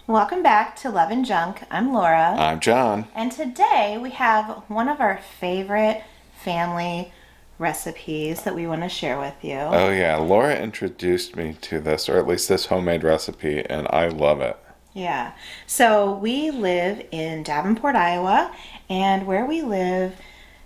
Welcome back to Love and Junk. I'm Laura. I'm John. And today we have one of our favorite family recipes that we want to share with you. Oh, yeah. Laura introduced me to this, or at least this homemade recipe, and I love it. Yeah. So we live in Davenport, Iowa, and where we live,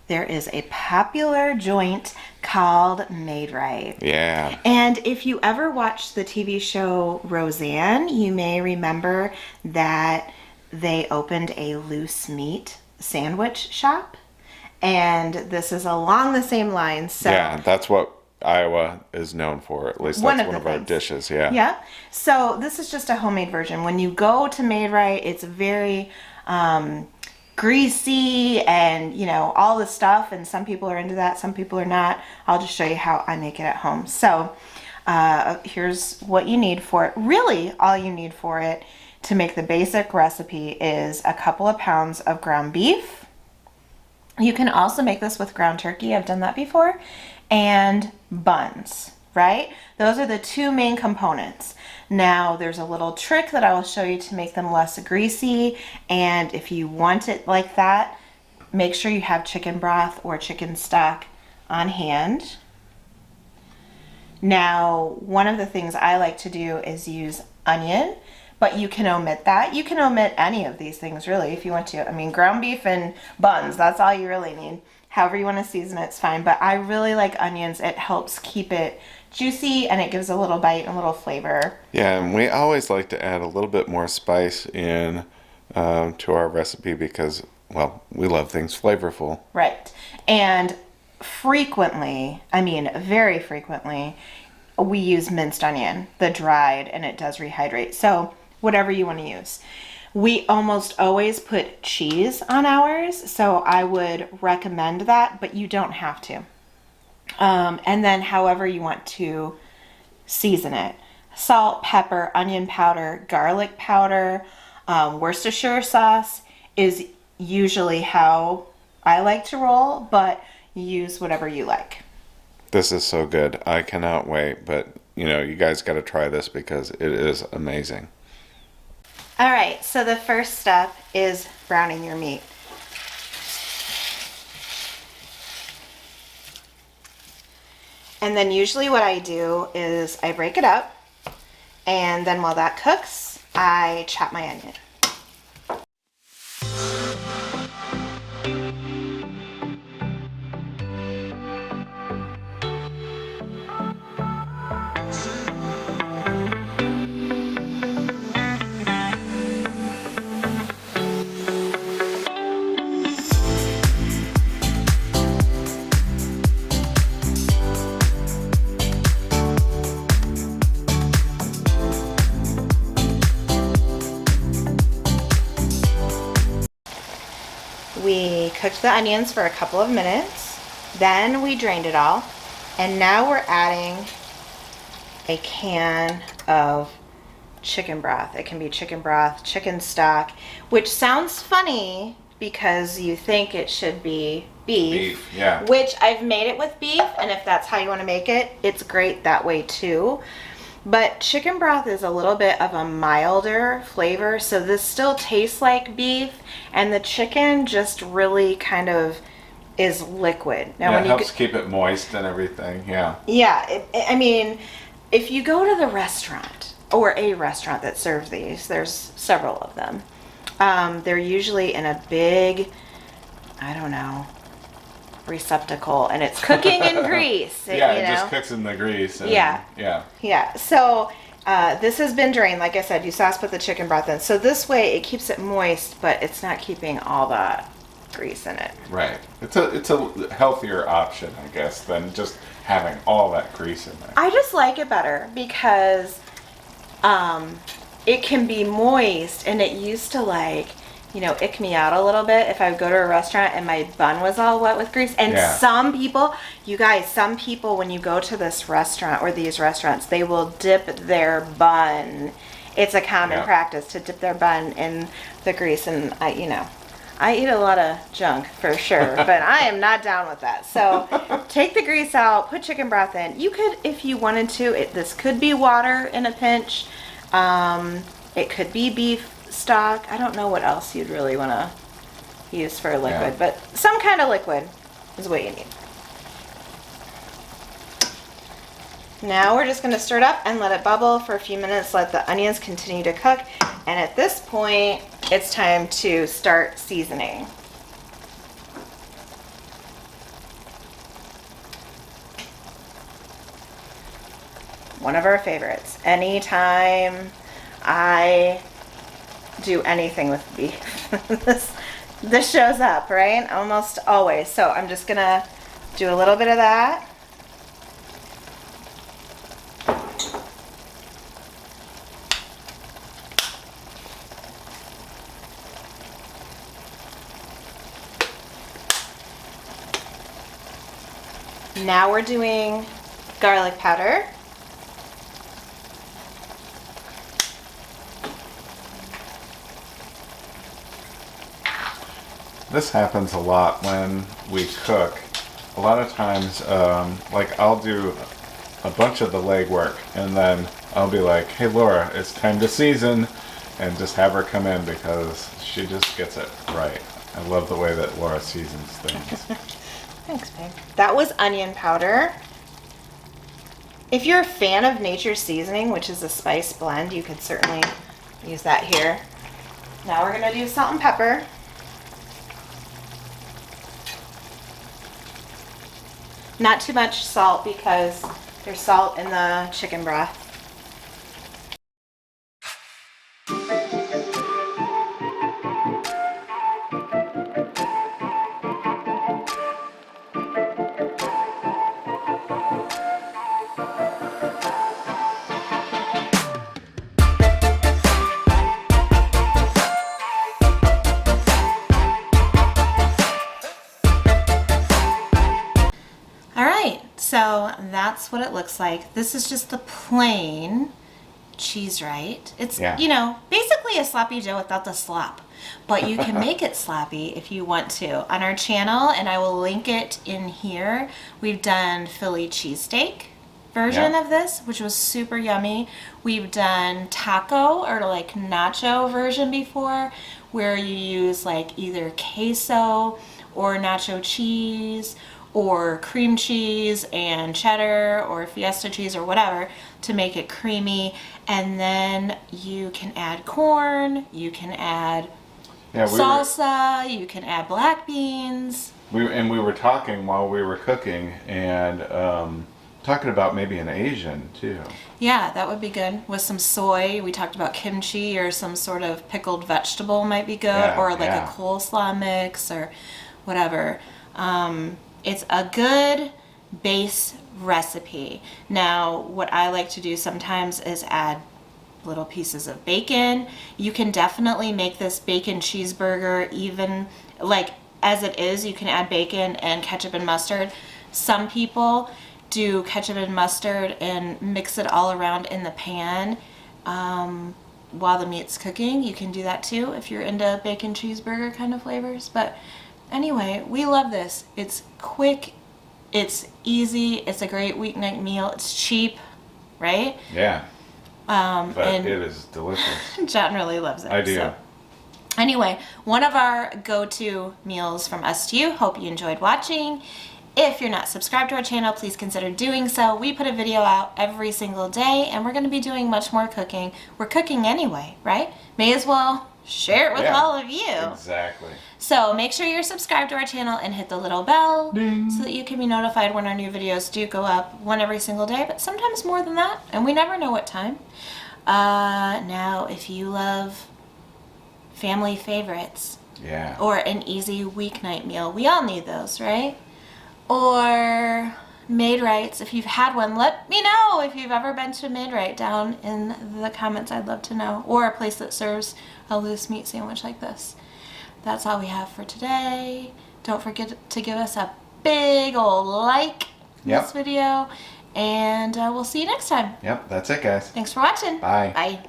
there is a popular joint called Maid Rite. Yeah. And if you ever watched the TV show Roseanne, you may remember that they opened a loose meat sandwich shop. And this is along the same lines. So Yeah, that's what Iowa is known for. At least that's one of our dishes. Yeah. Yeah. So this is just a homemade version. When you go to Maid Rite, it's very greasy and all the stuff, and some people are into that, some people are not. I'll just show you how I make it at home. So here's what you need for it. Really, all you need for it to make the basic recipe is a couple of pounds of ground beef. You can also make this with ground turkey. I've done that before. And buns, right? Those are the two main components. Now, there's a little trick that I will show you to make them less greasy. And if you want it like that, make sure you have chicken broth or chicken stock on hand. Now, one of the things I like to do is use onion, but you can omit that. You can omit any of these things, really, if you want to. I mean, ground beef and buns, that's all you really need. However you want to season it, it's fine. But I really like onions. It helps keep it juicy, and it gives a little bite and a little flavor. Yeah, and we always like to add a little bit more spice in to our recipe because, well, we love things flavorful. Right. And frequently, I mean very frequently, we use minced onion, the dried, and it does rehydrate. So whatever you want to use. We almost always put cheese on ours, so I would recommend that, but you don't have to. And then however you want to season it. Salt, pepper, onion powder, garlic powder, Worcestershire sauce is usually how I like to roll, but use whatever you like. This is so good. I cannot wait, but you guys got to try this because it is amazing. All right, so the first step is browning your meat. And then usually what I do is I break it up, and then while that cooks, I chop my onion. We cooked the onions for a couple of minutes, then we drained it all, and now we're adding a can of chicken broth. It can be chicken broth, chicken stock, which sounds funny because you think it should be beef. Yeah. Which I've made it with beef, and if that's how you want to make it, it's great that way too. But chicken broth is a little bit of a milder flavor, so this still tastes like beef, and the chicken just really kind of is liquid. Now, it helps keep it moist and everything, yeah. Yeah, I mean, if you go to the restaurant, or a restaurant that serves these, there's several of them. They're usually in a big, I don't know, receptacle, and it's cooking in grease. It just cooks in the grease. And, yeah. So this has been drained. Like I said, you sauce put the chicken broth in. So this way it keeps it moist, but it's not keeping all that grease in it. Right. It's a healthier option, I guess, than just having all that grease in there. I just like it better because it can be moist, and it used to ick me out a little bit if I would go to a restaurant and my bun was all wet with grease. And some people, when you go to this restaurant or these restaurants, they will dip their bun. It's a common practice to dip their bun in the grease, and I eat a lot of junk for sure, but I am not down with that. So take the grease out, put chicken broth in. You could, if you wanted to, this could be water in a pinch. It could be beef stock. I don't know what else you'd really want to use for a liquid, but some kind of liquid is what you need. Now we're just going to stir it up and let it bubble for a few minutes, let the onions continue to cook, and at this point it's time to start seasoning. One of our favorites. Anytime I do anything with beef, this shows up, right? Almost always. So I'm just gonna do a little bit of that. Now we're doing garlic powder. This happens a lot when we cook. A lot of times, like I'll do a bunch of the legwork and then I'll be like, hey Laura, it's time to season, and just have her come in because she just gets it right. I love the way that Laura seasons things. Thanks, babe. That was onion powder. If you're a fan of Nature's Seasoning, which is a spice blend, you could certainly use that here. Now we're gonna do salt and pepper. Not too much salt because there's salt in the chicken broth. So that's what it looks like. This is just the plain cheese Rite. It's, you know, basically a sloppy Joe without the slop. But you can make it sloppy if you want to. On our channel, and I will link it in here, we've done Philly cheesesteak version of this, which was super yummy. We've done taco or like nacho version before, where you use like either queso or nacho cheese or cream cheese and cheddar or fiesta cheese or whatever to make it creamy. And then you can add corn, you can add salsa, you can add black beans. We were talking while we were cooking and talking about maybe an Asian too. Yeah, that would be good with some soy. We talked about kimchi or some sort of pickled vegetable might be good, or like a coleslaw mix or whatever. It's a good base recipe. Now, what I like to do sometimes is add little pieces of bacon. You can definitely make this bacon cheeseburger even like as it is. You can add bacon and ketchup and mustard. Some people do ketchup and mustard and mix it all around in the pan while the meat's cooking. You can do that too if you're into bacon cheeseburger kind of flavors. But anyway, we love this. It's quick, it's easy, it's a great weeknight meal, it's cheap, right? Yeah. But it is delicious. John really loves it. I do. So. Anyway, one of our go-to meals from us to you. Hope you enjoyed watching. If you're not subscribed to our channel, please consider doing so. We put a video out every single day, and we're going to be doing much more cooking. We're cooking anyway, right? May as well share it with all of you. Exactly. So make sure you're subscribed to our channel and hit the little bell so that you can be notified when our new videos do go up, one every single day, but sometimes more than that, and we never know what time. Now, if you love family favorites or an easy weeknight meal, we all need those, right? Or Maid Rites, if you've had one, let me know if you've ever been to Maid Rite down in the comments. I'd love to know. Or a place that serves a loose meat sandwich like this. That's all we have for today. Don't forget to give us a big old like this video. And we'll see you next time. Yep, that's it, guys. Thanks for watching. Bye. Bye.